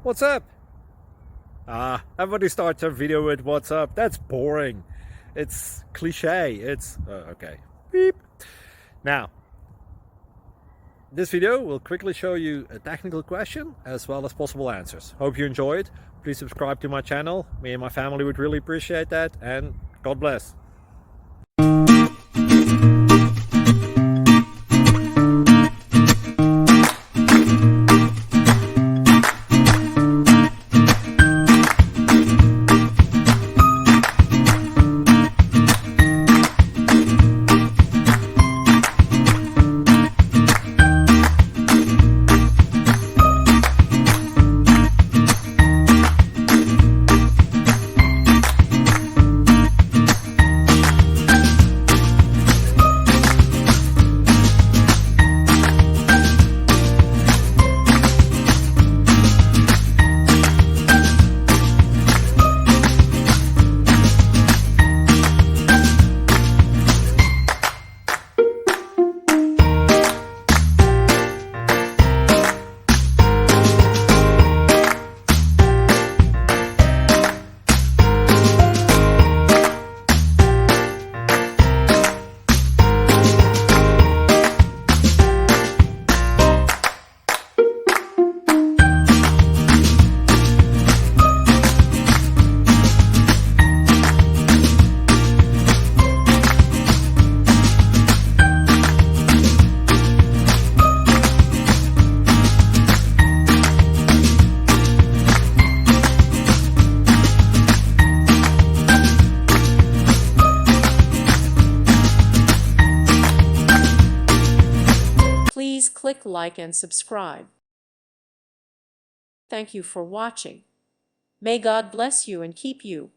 What's up? Everybody starts a video with what's up. That's boring. It's cliche. It's okay. Beep. Now, this video will quickly show you a technical question as well as possible answers. Hope you enjoyed. Please subscribe to my channel. Me and my family would really appreciate that, and God bless. Please click like and subscribe. Thank you for watching. May God bless you and keep you.